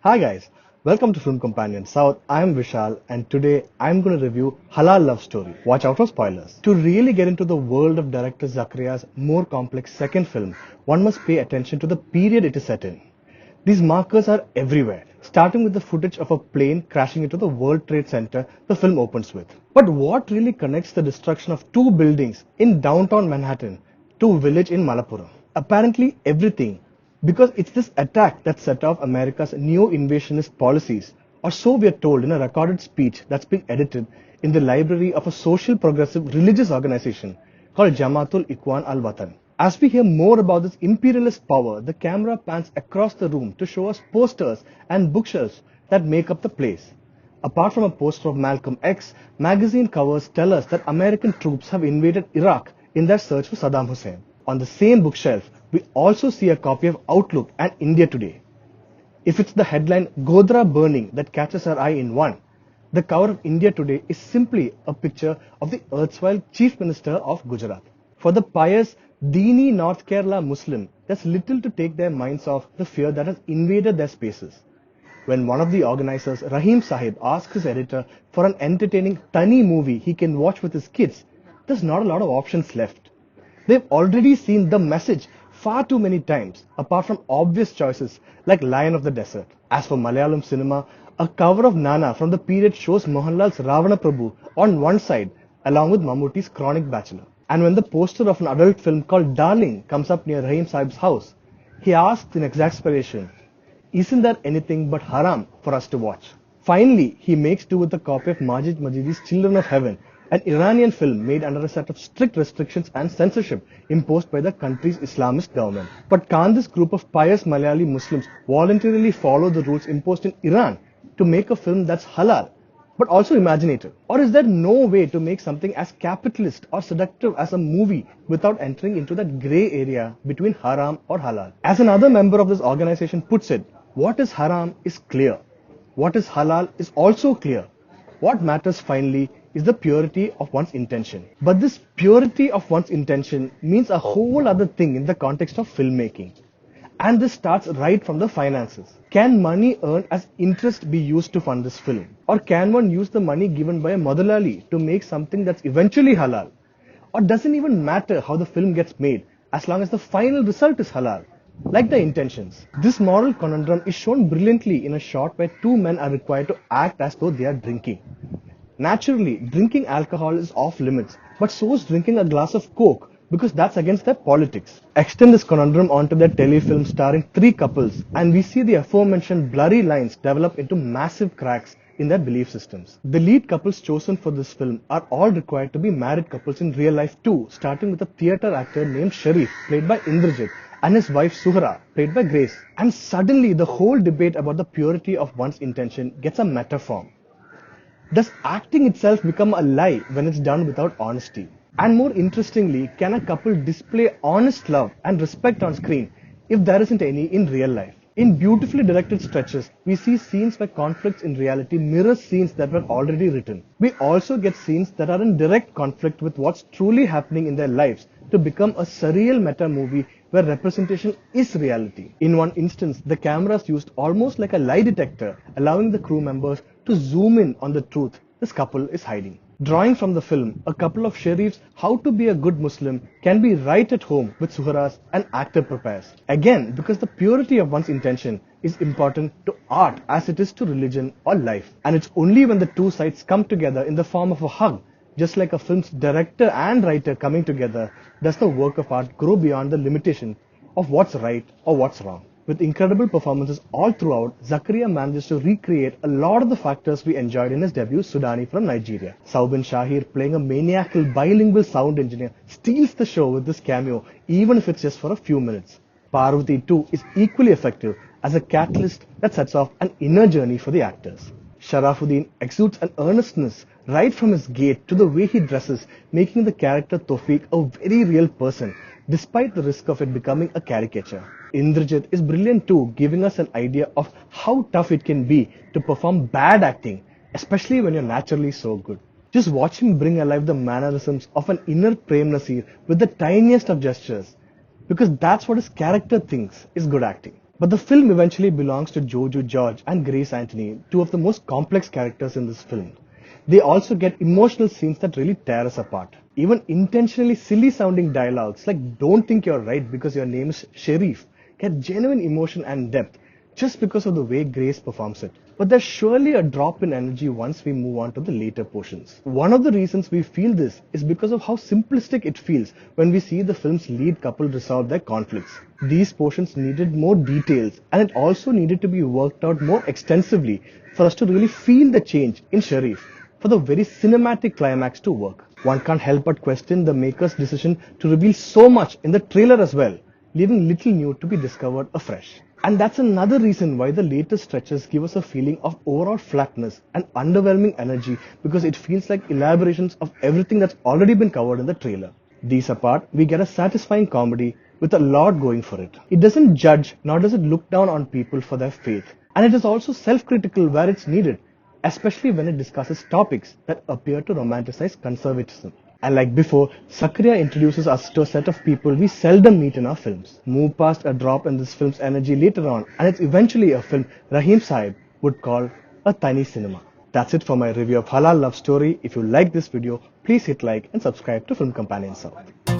Hi guys, welcome to Film Companion South. I am Vishal and today I am going to review Halal Love Story. Watch out for spoilers. To really get into the world of director Zakaria's more complex second film, one must pay attention to the period it is set in. These markers are everywhere, starting with the footage of a plane crashing into the World Trade Center the film opens with. But what really connects the destruction of two buildings in downtown Manhattan to a village in Malappuram? Apparently everything, because it's this attack that set off America's neo-invasionist policies, or so we are told in a recorded speech that's been edited in the library of a social progressive religious organization called Jamaatul Ikhwan al-Watan. As we hear more about this imperialist power, the camera pans across the room to show us posters and bookshelves that make up the place. Apart from a poster of Malcolm X, magazine covers tell us that American troops have invaded Iraq in their search for Saddam Hussein. On the same bookshelf, we also see a copy of Outlook and India Today. If it's the headline Godhra burning that catches our eye in one, the cover of India Today is simply a picture of the erstwhile Chief Minister of Gujarat. For the pious Dini North Kerala Muslim, there's little to take their minds off the fear that has invaded their spaces. When one of the organizers, Rahim Sahib, asks his editor for an entertaining Tani movie he can watch with his kids, there's not a lot of options left. They've already seen the message far too many times, apart from obvious choices like Lion of the Desert. As for Malayalam cinema, a cover of Nana from the period shows Mohanlal's Ravana Prabhu on one side, along with Mammootty's Chronic Bachelor. And when the poster of an adult film called Darling comes up near Rahim Sahib's house, he asks in exasperation, "Isn't there anything but haram for us to watch?" Finally, he makes do with a copy of Majid Majidi's Children of Heaven, an Iranian film made under a set of strict restrictions and censorship imposed by the country's Islamist government. But can't this group of pious Malayali Muslims voluntarily follow the rules imposed in Iran to make a film that's halal, but also imaginative? Or is there no way to make something as capitalist or seductive as a movie without entering into that grey area between haram or halal? As another member of this organization puts it, what is haram is clear. What is halal is also clear. What matters finally is the purity of one's intention. But this purity of one's intention means a whole other thing in the context of filmmaking. And this starts right from the finances. Can money earned as interest be used to fund this film? Or can one use the money given by a Madhulali to make something that's eventually halal? Or doesn't even matter how the film gets made as long as the final result is halal? Like the intentions. This moral conundrum is shown brilliantly in a shot where two men are required to act as though they are drinking. Naturally, drinking alcohol is off limits, but so is drinking a glass of Coke because that's against their politics. Extend this conundrum onto their telefilm starring three couples and we see the aforementioned blurry lines develop into massive cracks in their belief systems. The lead couples chosen for this film are all required to be married couples in real life too, starting with a theatre actor named Sharif, played by Indrajit, and his wife Suhara, played by Grace. And suddenly the whole debate about the purity of one's intention gets a meta form. Does acting itself become a lie when it's done without honesty? And more interestingly, can a couple display honest love and respect on screen if there isn't any in real life? In beautifully directed stretches, we see scenes where conflicts in reality mirror scenes that were already written. We also get scenes that are in direct conflict with what's truly happening in their lives to become a surreal meta movie where representation is reality. In one instance, the camera is used almost like a lie detector, allowing the crew members to zoom in on the truth this couple is hiding. Drawing from the film, a couple of Sharif's How to Be a Good Muslim can be right at home with Suhara's an actor prepares. Again, because the purity of one's intention is important to art as it is to religion or life. And it's only when the two sides come together in the form of a hug, just like a film's director and writer coming together, does the work of art grow beyond the limitation of what's right or what's wrong. With incredible performances all throughout, Zakaria manages to recreate a lot of the factors we enjoyed in his debut, Sudani from Nigeria. Saubin Shahir, playing a maniacal bilingual sound engineer, steals the show with this cameo, even if it's just for a few minutes. Parvati too is equally effective as a catalyst that sets off an inner journey for the actors. Sharafuddin exudes an earnestness right from his gait to the way he dresses, making the character Tawfiq a very real person, despite the risk of it becoming a caricature. Indrajit is brilliant too, giving us an idea of how tough it can be to perform bad acting, especially when you're naturally so good. Just watch him bring alive the mannerisms of an inner Prem Nasir with the tiniest of gestures, because that's what his character thinks is good acting. But the film eventually belongs to Jojo George and Grace Anthony, two of the most complex characters in this film. They also get emotional scenes that really tear us apart. Even intentionally silly sounding dialogues like "Don't think you're right because your name is Sharif" get genuine emotion and depth just because of the way Grace performs it. But there's surely a drop in energy once we move on to the later portions. One of the reasons we feel this is because of how simplistic it feels when we see the film's lead couple resolve their conflicts. These portions needed more details, and it also needed to be worked out more extensively for us to really feel the change in Sharif, for the very cinematic climax to work. One can't help but question the maker's decision to reveal so much in the trailer as well, leaving little new to be discovered afresh. And that's another reason why the later stretches give us a feeling of overall flatness and underwhelming energy, because it feels like elaborations of everything that's already been covered in the trailer. These apart, we get a satisfying comedy with a lot going for it. It doesn't judge, nor does it look down on people for their faith. And it is also self-critical where it's needed, especially when it discusses topics that appear to romanticize conservatism. And like before, Sakriya introduces us to a set of people we seldom meet in our films. Move past a drop in this film's energy later on, and it's eventually a film Rahim Saib would call a tiny cinema. That's it for my review of Halal Love Story. If you like this video, please hit like and subscribe to Film Companion South.